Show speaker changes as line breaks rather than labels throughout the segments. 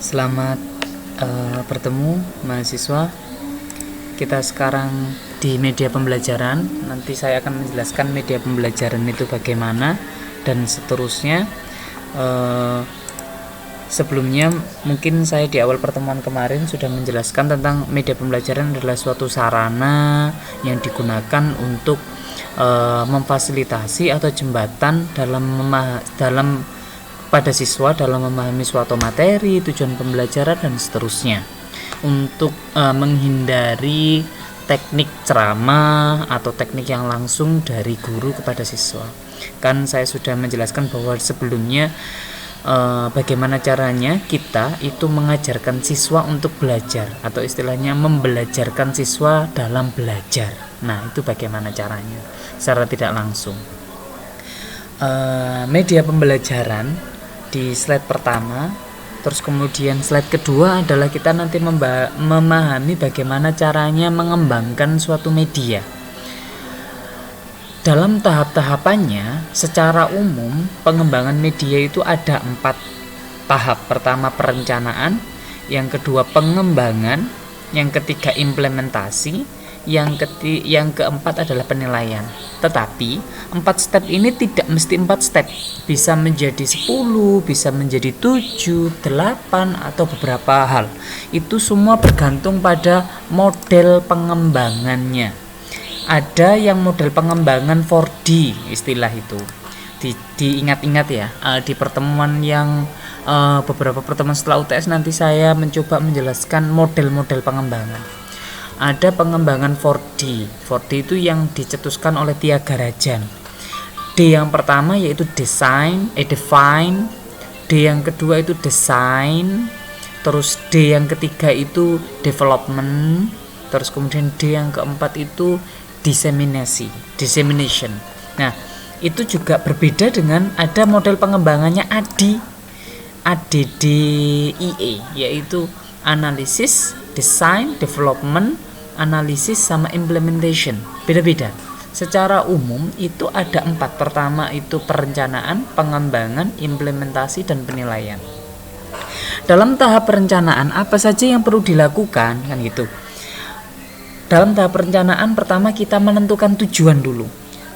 Selamat bertemu mahasiswa. Kita sekarang di media pembelajaran. Nanti saya akan menjelaskan media pembelajaran itu bagaimana dan seterusnya. Sebelumnya mungkin saya di awal pertemuan kemarin sudah menjelaskan tentang media pembelajaran adalah suatu sarana yang digunakan untuk memfasilitasi atau jembatan dalam pada siswa dalam memahami suatu materi, tujuan pembelajaran dan seterusnya, untuk menghindari teknik ceramah atau teknik yang langsung dari guru kepada siswa. Kan saya sudah menjelaskan bahwa sebelumnya bagaimana caranya kita itu mengajarkan siswa untuk belajar, atau istilahnya membelajarkan siswa dalam belajar. Nah, itu bagaimana caranya secara tidak langsung. Media pembelajaran di slide pertama, terus kemudian slide kedua adalah kita nanti memahami bagaimana caranya mengembangkan suatu media. Dalam tahap-tahapannya, secara umum pengembangan media itu ada 4 tahap. Pertama perencanaan, yang kedua pengembangan, yang ketiga implementasi, yang keempat adalah penilaian. Tetapi 4 step ini tidak mesti 4 step, bisa menjadi 10, bisa menjadi 7, 8 atau beberapa hal. Itu semua bergantung pada model pengembangannya. Ada yang model pengembangan 4D, istilah itu diingat-ingat ya. Di pertemuan yang beberapa pertemuan setelah UTS nanti saya mencoba menjelaskan model-model pengembangan. Ada pengembangan 4D. 4D itu yang dicetuskan oleh Tiaga Rajan. D yang pertama yaitu define. D yang kedua itu design. Terus D yang ketiga itu development. Terus kemudian D yang keempat itu dissemination. Nah, itu juga berbeda dengan ada model pengembangannya ADDIE, yaitu analisis, design, development, analisis sama implementation. Beda-beda. Secara umum itu ada 4. Pertama itu perencanaan, pengembangan, implementasi, dan penilaian. Dalam tahap perencanaan apa saja yang perlu dilakukan, kan gitu. Dalam tahap perencanaan pertama kita menentukan tujuan dulu.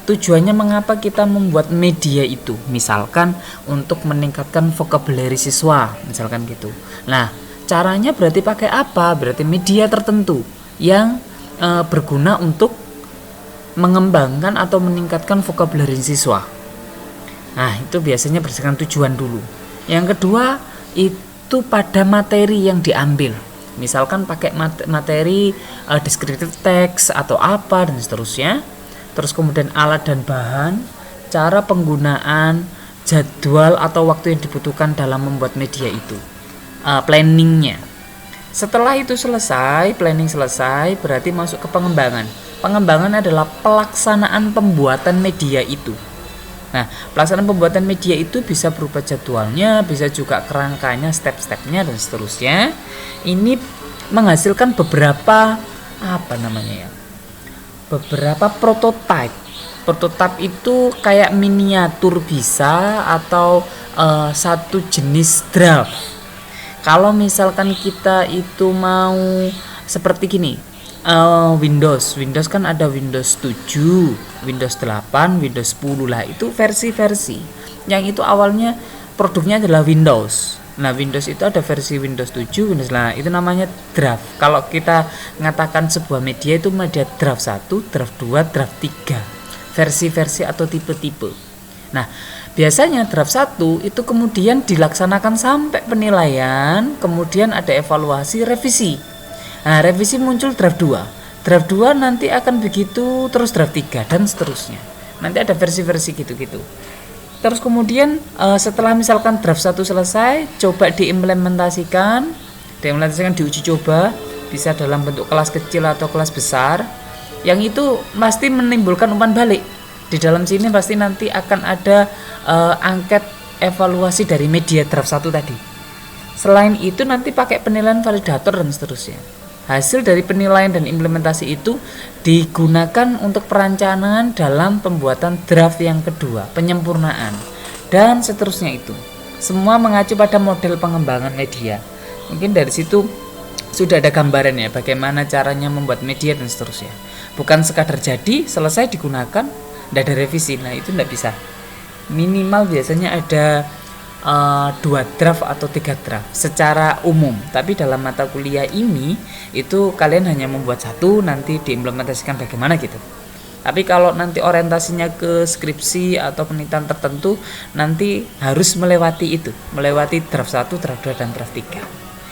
Tujuannya mengapa kita membuat media itu? Misalkan untuk meningkatkan vocabulary siswa, misalkan gitu. Nah, caranya berarti pakai apa? Berarti media tertentu yang berguna untuk mengembangkan atau meningkatkan vocabulary siswa. Nah, itu biasanya berdasarkan tujuan dulu. Yang kedua, itu pada materi yang diambil. Misalkan pakai materi descriptive text atau apa dan seterusnya. Terus kemudian alat dan bahan, cara penggunaan, jadwal atau waktu yang dibutuhkan dalam membuat media itu. Planningnya. Setelah itu selesai, planning selesai, berarti masuk ke pengembangan. Pengembangan adalah pelaksanaan pembuatan media itu. Nah, pelaksanaan pembuatan media itu bisa berupa jadwalnya, bisa juga kerangkanya, step-stepnya dan seterusnya. Ini menghasilkan beberapa beberapa prototype. Prototype itu kayak miniatur bisa, atau satu jenis draft. Kalau misalkan kita itu mau seperti gini, Windows kan ada Windows 7, Windows 8, Windows 10 lah, itu versi-versi. Yang itu awalnya produknya adalah Windows. Nah, Windows itu ada versi Windows 7, Windows lah, itu namanya draft. Kalau kita mengatakan sebuah media itu media draft 1, draft 2, draft 3. Versi-versi atau tipe-tipe. Nah, biasanya draft 1 itu kemudian dilaksanakan sampai penilaian, kemudian ada evaluasi, revisi. Nah, revisi muncul draft 2. Draft 2 nanti akan begitu, terus draft 3 dan seterusnya. Nanti ada versi-versi gitu-gitu. Terus kemudian setelah misalkan draft 1 selesai, coba diimplementasikan, diuji coba, bisa dalam bentuk kelas kecil atau kelas besar. Yang itu pasti menimbulkan umpan balik. Di dalam sini pasti nanti akan ada angket evaluasi dari media draft 1 tadi. Selain itu nanti pakai penilaian validator dan seterusnya. Hasil dari penilaian dan implementasi itu digunakan untuk perencanaan dalam pembuatan draft yang kedua, penyempurnaan, dan seterusnya itu. Semua mengacu pada model pengembangan media. Mungkin dari situ sudah ada gambaran ya bagaimana caranya membuat media dan seterusnya. Bukan sekadar jadi selesai digunakan, tidak ada revisi. Nah itu tidak bisa. Minimal biasanya ada 2 draft atau 3 draft secara umum. Tapi dalam mata kuliah ini itu kalian hanya membuat satu, nanti diimplementasikan bagaimana gitu. Tapi kalau nanti orientasinya ke skripsi atau penelitian tertentu, nanti harus melewati itu, melewati draft 1, draft 2, dan draft 3.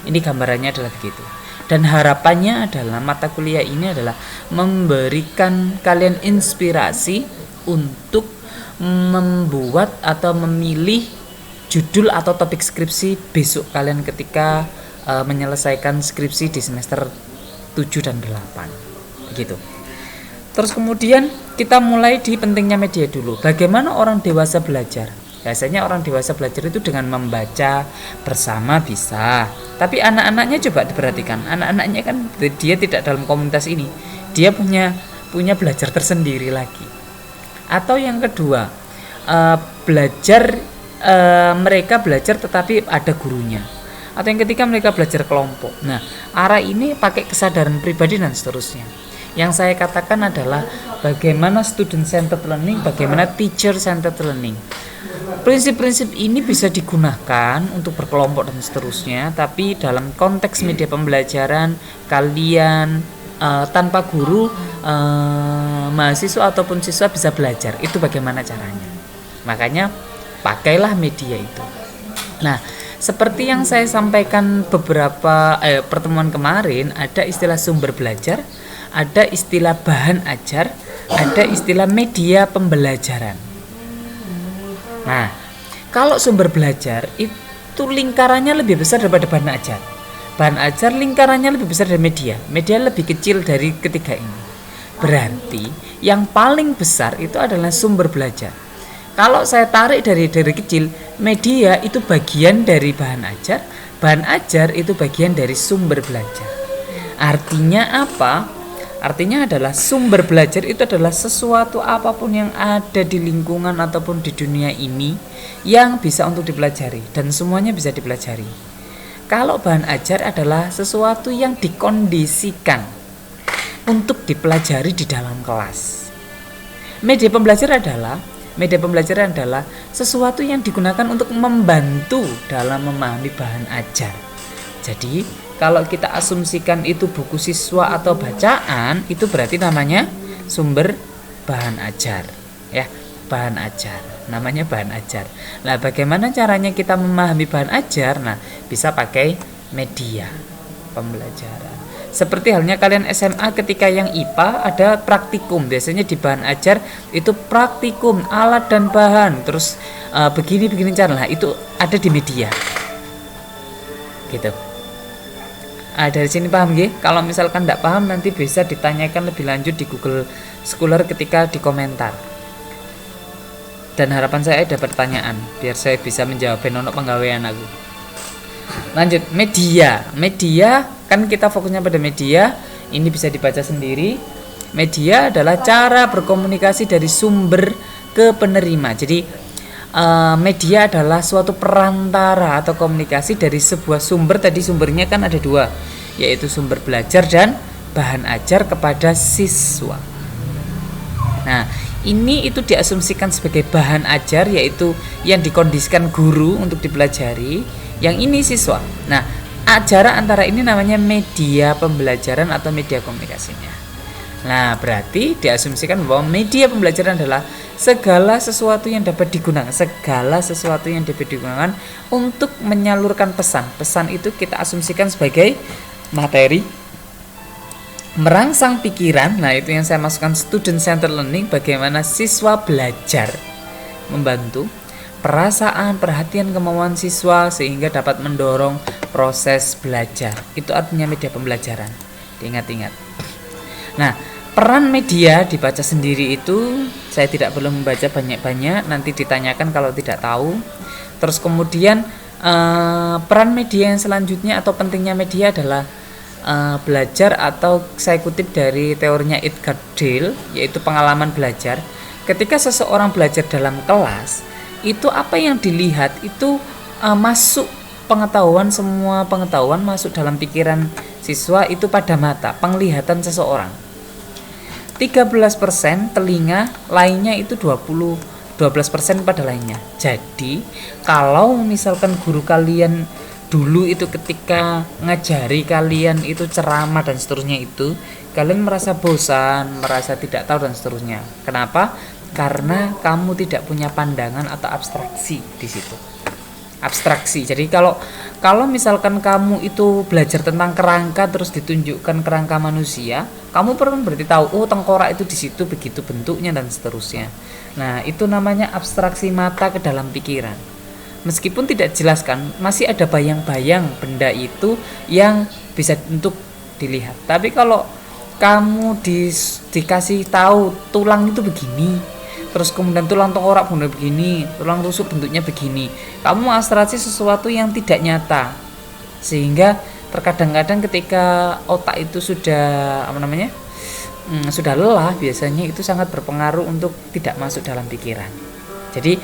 Ini gambarannya adalah begitu. Dan harapannya adalah mata kuliah ini adalah memberikan kalian inspirasi untuk membuat atau memilih judul atau topik skripsi besok kalian ketika menyelesaikan skripsi di semester 7 dan 8. Begitu. Terus kemudian kita mulai di pentingnya media dulu. Bagaimana orang dewasa belajar? Biasanya orang dewasa belajar itu dengan membaca bersama bisa. Tapi anak-anaknya coba diperhatikan. Anak-anaknya kan dia tidak dalam komunitas ini. Dia punya belajar tersendiri lagi. Atau yang kedua, mereka belajar tetapi ada gurunya. Atau yang ketiga mereka belajar kelompok. Nah, arah ini pakai kesadaran pribadi dan seterusnya. Yang saya katakan adalah bagaimana student centered learning, bagaimana teacher centered learning. Prinsip-prinsip ini bisa digunakan untuk berkelompok dan seterusnya, tapi dalam konteks media pembelajaran kalian tanpa guru, mahasiswa ataupun siswa bisa belajar. Itu bagaimana caranya. Makanya pakailah media itu. Nah, seperti yang saya sampaikan beberapa pertemuan kemarin, ada istilah sumber belajar, ada istilah bahan ajar, ada istilah media pembelajaran. Nah, kalau sumber belajar itu lingkarannya lebih besar daripada bahan ajar. Bahan ajar lingkarannya lebih besar dari media. Media lebih kecil dari ketiga ini. Berarti yang paling besar itu adalah sumber belajar. Kalau saya tarik dari kecil, media itu bagian dari bahan ajar itu bagian dari sumber belajar. Artinya apa? Artinya adalah sumber belajar itu adalah sesuatu apapun yang ada di lingkungan ataupun di dunia ini yang bisa untuk dipelajari dan semuanya bisa dipelajari. Kalau bahan ajar adalah sesuatu yang dikondisikan untuk dipelajari di dalam kelas. Media pembelajaran adalah sesuatu yang digunakan untuk membantu dalam memahami bahan ajar. Jadi, kalau kita asumsikan itu buku siswa atau bacaan, itu berarti namanya sumber bahan ajar. Ya, bahan ajar. Namanya bahan ajar. Nah, bagaimana caranya kita memahami bahan ajar? Nah, bisa pakai media pembelajaran. Seperti halnya kalian SMA ketika yang IPA ada praktikum. Biasanya di bahan ajar itu praktikum, alat dan bahan. Terus begini cara. Nah, itu ada di media. Gitu. Dari sini paham ya? Kalau misalkan tidak paham nanti bisa ditanyakan lebih lanjut di Google Scholar ketika di komentar. Dan harapan saya ada pertanyaan biar saya bisa menjawab ono penggawean aku. Lanjut, media. Media kan kita fokusnya pada media. Ini bisa dibaca sendiri. Media adalah cara berkomunikasi dari sumber ke penerima. Jadi media adalah suatu perantara atau komunikasi dari sebuah sumber. Tadi sumbernya kan ada dua, yaitu sumber belajar dan bahan ajar kepada siswa. Nah, ini itu diasumsikan sebagai bahan ajar, yaitu yang dikondisikan guru untuk dipelajari. Yang ini siswa. Nah, jarak antara ini namanya media pembelajaran atau media komunikasinya. Nah, berarti diasumsikan bahwa media pembelajaran adalah segala sesuatu yang dapat digunakan untuk menyalurkan pesan. Pesan itu kita asumsikan sebagai materi, merangsang pikiran. Nah, itu yang saya masukkan student centered learning, bagaimana siswa belajar, membantu perasaan, perhatian, kemauan siswa sehingga dapat mendorong proses belajar. Itu artinya media pembelajaran. Diingat-ingat. Nah, peran media dibaca sendiri itu saya tidak perlu membaca banyak-banyak, nanti ditanyakan kalau tidak tahu. Terus kemudian peran media yang selanjutnya atau pentingnya media adalah belajar, atau saya kutip dari teorinya Edgar Dale, yaitu pengalaman belajar. Ketika seseorang belajar dalam kelas, itu apa yang dilihat itu masuk semua pengetahuan masuk dalam pikiran siswa itu pada mata, penglihatan seseorang. 13% telinga, lainnya itu 12% pada lainnya. Jadi, kalau misalkan guru kalian dulu itu ketika ngajari kalian itu ceramah dan seterusnya itu, kalian merasa bosan, merasa tidak tahu dan seterusnya. Kenapa? Karena kamu tidak punya pandangan atau abstraksi di situ. Abstraksi. Jadi kalau misalkan kamu itu belajar tentang kerangka terus ditunjukkan kerangka manusia, kamu perlu berarti tahu, oh tengkorak itu di situ begitu bentuknya dan seterusnya. Nah, itu namanya abstraksi mata ke dalam pikiran. Meskipun tidak jelaskan, masih ada bayang-bayang benda itu yang bisa untuk dilihat. Tapi kalau kamu dikasih tahu tulang itu begini, terus kemudian tulang tengkorak bentuknya begini, tulang rusuk bentuknya begini, kamu abstraksi sesuatu yang tidak nyata, sehingga terkadang-kadang ketika otak itu sudah sudah lelah, biasanya itu sangat berpengaruh untuk tidak masuk dalam pikiran. Jadi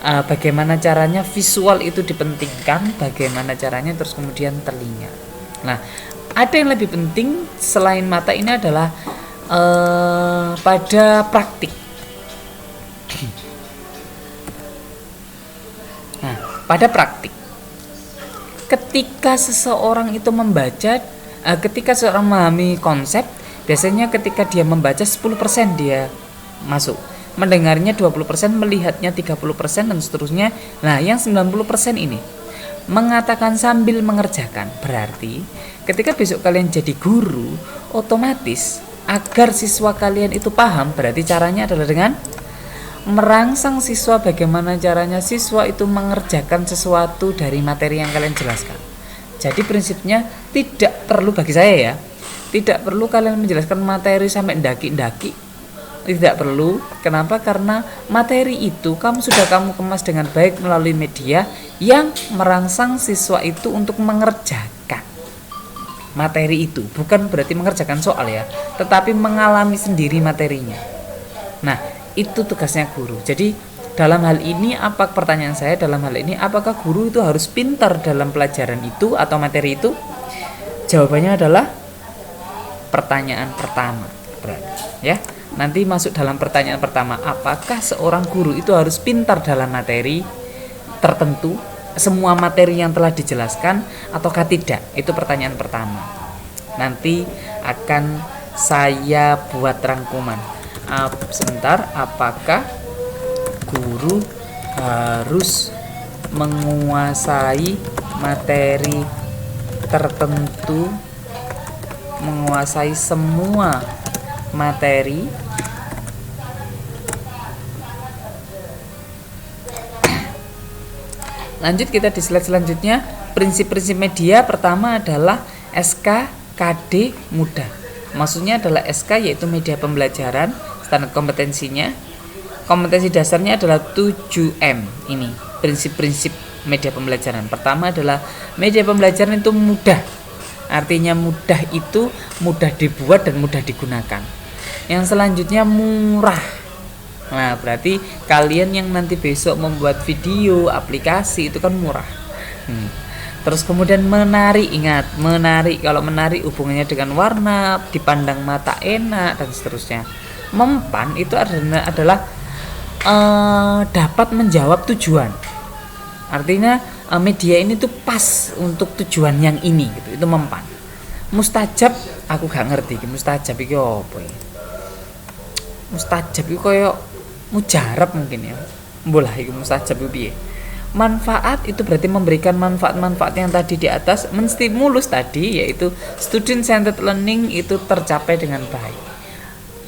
bagaimana caranya visual itu dipentingkan, bagaimana caranya terus kemudian telinga. Nah, ada yang lebih penting selain mata ini adalah pada praktik. Nah, pada praktik, ketika seseorang itu membaca, ketika seseorang memahami konsep, biasanya ketika dia membaca 10% dia masuk, mendengarnya 20%, melihatnya 30% dan seterusnya. Nah, yang 90% ini mengatakan sambil mengerjakan. Berarti ketika besok kalian jadi guru, otomatis agar siswa kalian itu paham, berarti caranya adalah dengan merangsang siswa, bagaimana caranya siswa itu mengerjakan sesuatu dari materi yang kalian jelaskan. Jadi prinsipnya tidak perlu, bagi saya ya, tidak perlu kalian menjelaskan materi sampai ndaki-ndaki, tidak perlu. Kenapa? Karena materi itu sudah kamu kemas dengan baik melalui media yang merangsang siswa itu untuk mengerjakan materi itu. Bukan berarti mengerjakan soal ya, tetapi mengalami sendiri materinya. Nah, itu tugasnya guru. Jadi dalam hal ini, pertanyaan saya dalam hal ini, apakah guru itu harus pintar dalam pelajaran itu atau materi itu? Jawabannya adalah pertanyaan pertama, berarti ya. Nanti masuk dalam pertanyaan pertama, apakah seorang guru itu harus pintar dalam materi tertentu, semua materi yang telah dijelaskan ataukah tidak? Itu pertanyaan pertama. Nanti akan saya buat rangkuman. Sebentar, apakah guru harus menguasai materi tertentu, menguasai semua materi? Lanjut, kita di slide selanjutnya. Prinsip-prinsip media pertama adalah SKKD mudah. Maksudnya adalah SK yaitu media pembelajaran, standar kompetensinya. Kompetensi dasarnya adalah 7M. Ini prinsip-prinsip media pembelajaran. Pertama adalah media pembelajaran itu mudah. Artinya mudah itu mudah dibuat dan mudah digunakan. Yang selanjutnya murah. Nah, berarti kalian yang nanti besok membuat video, aplikasi itu kan murah. Terus kemudian menarik, ingat, menarik. Kalau menarik hubungannya dengan warna, dipandang mata enak dan seterusnya. Mempan itu adalah dapat menjawab tujuan. Artinya media ini tuh pas untuk tujuan yang ini gitu. Itu mempan. Mustajab, aku gak ngerti mustajab iki apa ya. Mustajab itu kayak mujarab mungkin ya. Mbolah iki mustajab itu piye? Manfaat itu berarti memberikan manfaat-manfaat yang tadi di atas, menstimulus tadi, yaitu student centered learning itu tercapai dengan baik.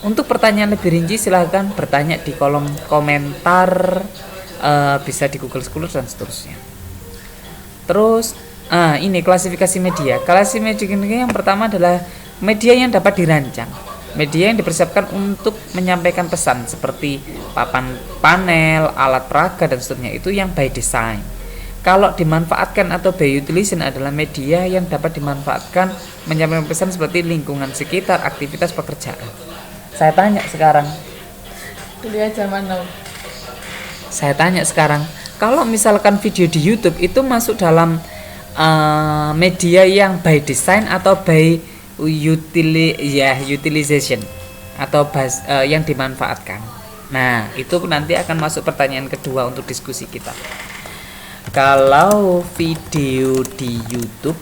Untuk pertanyaan lebih rinci silahkan bertanya di kolom komentar, bisa di Google Scholar dan seterusnya. Terus ini klasifikasi media. Klasifikasi media yang pertama adalah media yang dapat dirancang. Media yang dipersiapkan untuk menyampaikan pesan seperti papan panel, alat peraga dan seterusnya, itu yang by design. Kalau dimanfaatkan atau by utilization adalah media yang dapat dimanfaatkan menyampaikan pesan seperti lingkungan sekitar, aktivitas pekerjaan. Saya tanya sekarang,
kuliah zaman now.
Saya tanya sekarang, kalau misalkan video di YouTube itu masuk dalam media yang by design atau by utilization atau yang dimanfaatkan. Nah, itu nanti akan masuk pertanyaan kedua untuk diskusi kita. Kalau video di YouTube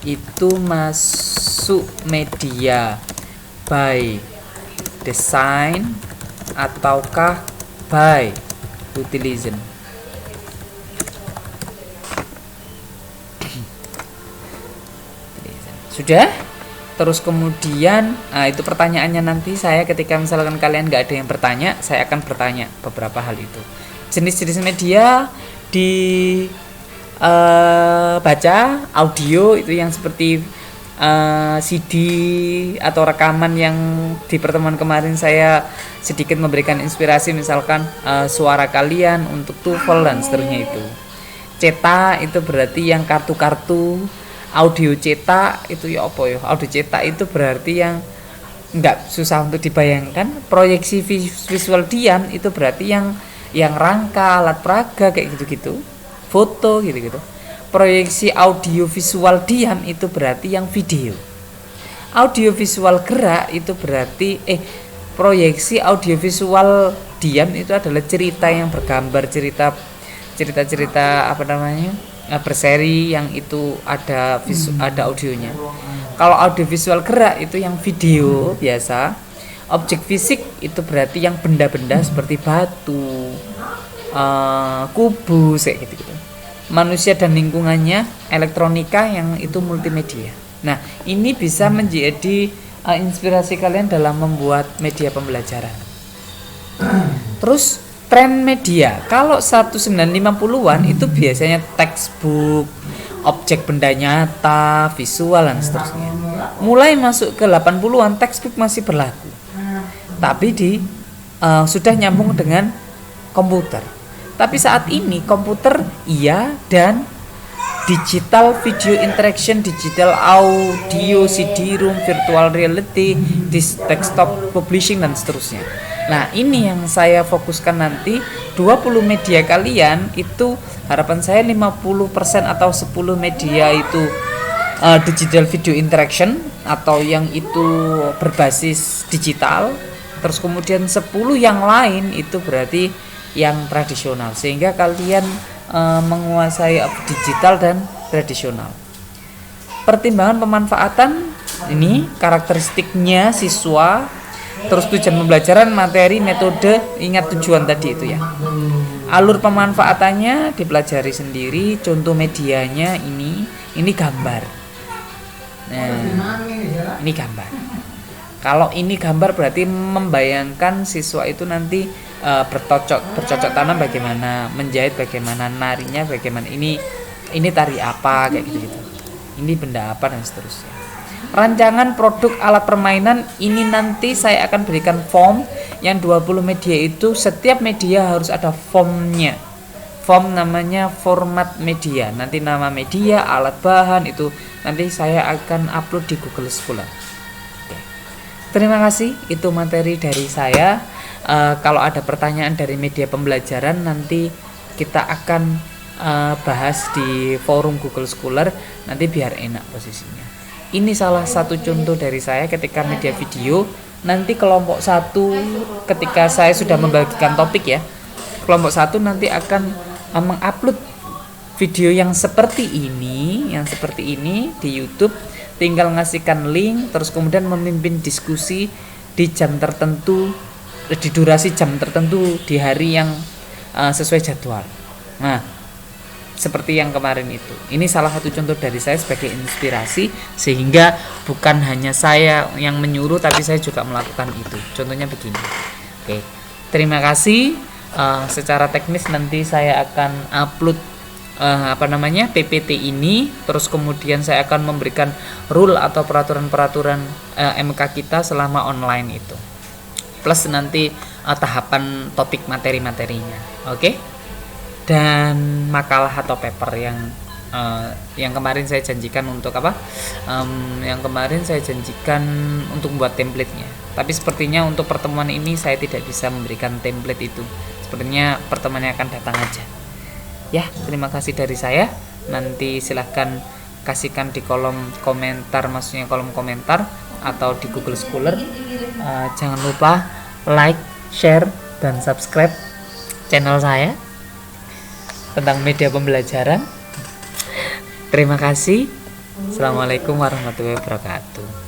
itu masuk media by design ataukah by utilization? Sudah? Terus kemudian itu pertanyaannya nanti saya ketika misalkan kalian nggak ada yang bertanya, saya akan bertanya beberapa hal itu. Jenis-jenis media di baca audio itu yang seperti CD atau rekaman yang di pertemuan kemarin saya sedikit memberikan inspirasi, misalkan suara kalian untuk TOEFL dan seterusnya itu. Cetak itu berarti yang kartu-kartu. Audio cetak itu ya apa ya? Audio cetak itu berarti yang nggak susah untuk dibayangkan. Proyeksi visual diam itu berarti yang rangka, alat peraga kayak gitu-gitu. Foto gitu-gitu. Proyeksi audio visual diam itu berarti yang video. Audio visual gerak itu berarti proyeksi audio visual diam itu adalah cerita yang bergambar, cerita apa namanya? Berseri yang itu ada ada audionya. Kalau audio visual gerak itu yang video biasa. Objek fisik itu berarti yang benda-benda seperti batu, kubus kayak gitu. Manusia dan lingkungannya, elektronika yang itu multimedia. Nah, ini bisa menjadi inspirasi kalian dalam membuat media pembelajaran. Terus tren media, kalau 1950-an itu biasanya textbook, objek benda nyata, visual dan seterusnya. Mulai masuk ke 80-an textbook masih berlaku, tapi sudah nyambung dengan komputer. Tapi saat ini komputer iya, dan digital video interaction, digital audio, CD-ROM, virtual reality, desktop publishing dan seterusnya. Nah, ini yang saya fokuskan nanti 20 media kalian itu harapan saya 50% atau 10 media itu digital video interaction atau yang itu berbasis digital. Terus kemudian 10 yang lain itu berarti yang tradisional, sehingga kalian menguasai digital dan tradisional. Pertimbangan pemanfaatan ini karakteristiknya siswa. Terus tujuan pembelajaran, materi, metode, ingat tujuan tadi itu ya. Alur pemanfaatannya dipelajari sendiri. Contoh medianya ini gambar. Nah, ini gambar. Kalau ini gambar berarti membayangkan siswa itu nanti bercocok tanam bagaimana, menjahit bagaimana, narinya bagaimana. Ini tari apa kayak gitu-gitu. Ini benda apa dan seterusnya. Rancangan produk alat permainan ini nanti saya akan berikan form yang 20 media itu setiap media harus ada formnya. Form namanya format media. Nanti nama media, alat bahan itu nanti saya akan upload di Google Scholar. Oke. Terima kasih, itu materi dari saya. Kalau ada pertanyaan dari media pembelajaran nanti kita akan bahas di forum Google Scholar nanti biar enak posisinya. Ini salah satu contoh dari saya ketika media video. Nanti kelompok 1 ketika saya sudah membagikan topik ya, kelompok 1 nanti akan mengupload video yang seperti ini di YouTube. Tinggal ngasihkan link, terus kemudian memimpin diskusi di jam tertentu, di durasi jam tertentu, di hari yang sesuai jadwal. Nah, seperti yang kemarin itu. Ini salah satu contoh dari saya sebagai inspirasi, sehingga bukan hanya saya yang menyuruh, tapi saya juga melakukan itu. Contohnya begini. Oke, terima kasih. Secara teknis nanti saya akan upload PPT ini, terus kemudian saya akan memberikan rule atau peraturan-peraturan MK kita selama online itu. Plus nanti tahapan topik materi-materinya. Oke? Dan makalah atau paper yang kemarin saya janjikan untuk yang kemarin saya janjikan untuk membuat template-nya. Tapi sepertinya untuk pertemuan ini saya tidak bisa memberikan template itu. Sepertinya pertemuannya akan datang aja. Ya, terima kasih dari saya. Nanti silahkan kasihkan di kolom komentar, maksudnya kolom komentar atau di Google Scholar. Jangan lupa like, share, dan subscribe channel saya tentang media pembelajaran. Terima kasih. Assalamualaikum warahmatullahi wabarakatuh.